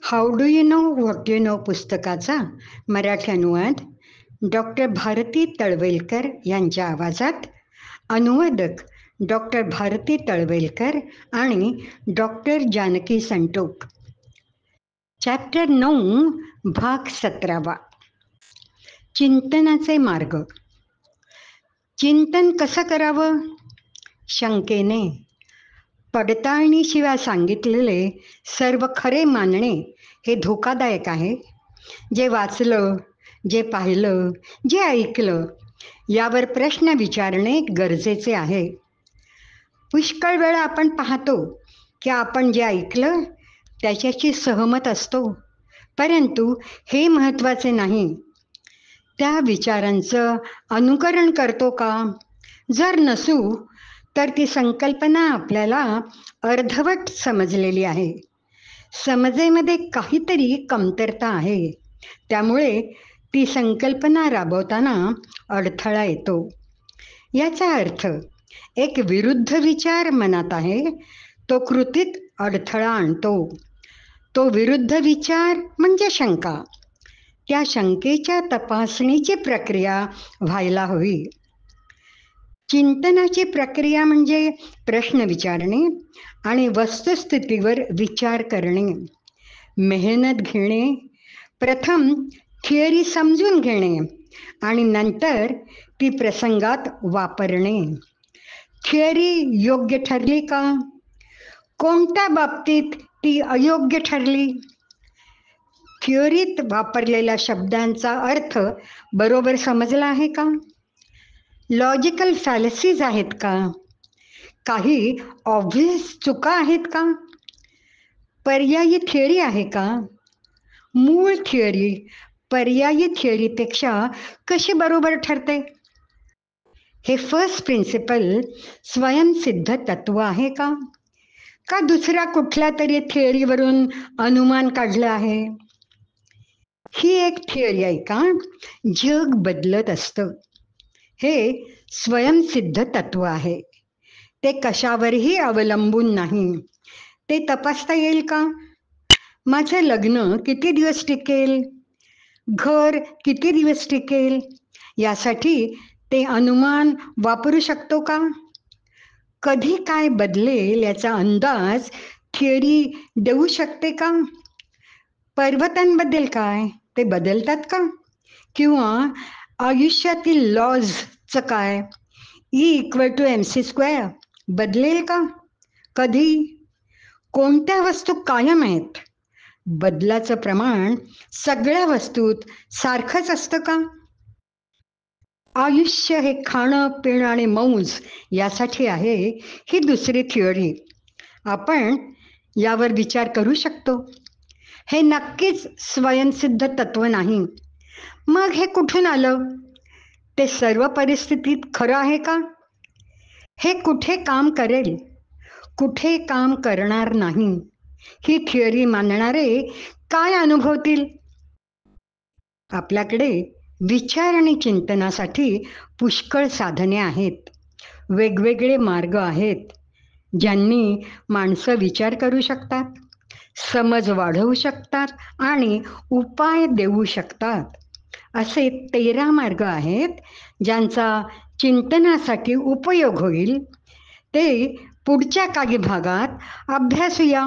How do you know what you know पुस्तकाचा मराठी अनुवाद doctor Bharti तळवेलकर यांच्या आवाजात. अनुवादक डॉक्टर भारती तळवेलकर आणि डॉक्टर जानकी संटोक. चॅप्टर 9 भाग 17. चिंतनाचे मार्ग. चिंतन कसं करावं? शंकेने. पडताळणीशिवाय सांगितलेले सर्व खरे मानणे हे धोकादायक आहे. जे वाचलं, जे पाहिलं, जे ऐकलं यावर प्रश्न विचारणे गरजेचे आहे. पुष्कळ वेळा आपण पाहतो की आपण जे ऐकलं त्याच्याशी सहमत असतो, परंतु हे महत्त्वाचे नाही. त्या विचारांचं अनुकरण करतो का? जर नसू तर ती संकल्पना आपल्याला अर्धवट समजलेली आहे. समजेमध्ये काहीतरी कमतरता आहे. त्यामुळे ती संकल्पना राबवताना अडथळा येतो. याचा अर्थ एक विरुद्ध विचार मनात आहे, तो कृतीत अडथळा आणतो. तो विरुद्ध विचार म्हणजे शंका. त्या शंकेच्या तपासणीची प्रक्रिया व्हायला हवी. चिंतनाची प्रक्रिया म्हणजे प्रश्न विचारणे आणि वस्तुस्थितीवर विचार करणे, मेहनत घेणे, प्रथम थिअरी समजून घेणे आणि नंतर ती प्रसंगात वापरणे. थिअरी योग्य ठरली का? कोणत्या बाबतीत ती अयोग्य ठरली? थिअरीत वापरलेल्या शब्दांचा अर्थ बरोबर समजला आहे का? लॉजिकल फॅलसीज आहेत का? काही ऑब्व्हियस चुका आहेत का? पर्यायी थिअरी आहे का? मूळ थिअरी पर्यायी थिअरीपेक्षा कशी बरोबर ठरते? हे फर्स्ट प्रिन्सिपल स्वयंसिद्ध तत्व आहे का? का दुसऱ्या कुठल्या तरी थिअरीवरून अनुमान काढलं आहे? ही एक थिअरी आहे का? जग बदलत असतं. हे स्वयंसिद्ध तत्व आहे. ते कशावरही अवलंबून नाही. ते तपासता येईल का? माझं लग्न किती दिवस टिकेल? घर किती दिवस टिकेल? यासाठी ते अनुमान वापरू शकतो का? कधी काय बदलेल याचा अंदाज थिअरी देऊ शकते का? पर्वतांबद्दल काय? ते बदलतात का? किंवा आयुष्यातील लॉजचं काय? E=mc² बदलेल का? कधी? कोणत्या वस्तू कायम आहेत? बदलाचं प्रमाण सगळ्या वस्तूत सारखंच असतं का? आयुष्य हे खाणं, पिणं आणि मौज यासाठी आहे, ही दुसरी थिअरी. आपण यावर विचार करू शकतो. हे नक्कीच स्वयंसिद्ध तत्व नाही. मग हे कुठून आलं? ते सर्व परिस्थितीत खरं आहे का? हे कुठे काम करेल, कुठे काम करणार नाही? ही थिअरी मानणारे काय अनुभवतील? आपल्याकडे विचार आणि चिंतनासाठी पुष्कळ साधने आहेत. वेगवेगळे मार्ग आहेत ज्यांनी माणसं विचार करू शकतात, समज वाढवू शकतात आणि उपाय देऊ शकतात. असे 13 मार्ग आहेत ज्यांचा चिंतनासाठी उपयोग होईल. ते पुढच्या काही भागात अभ्यासूया.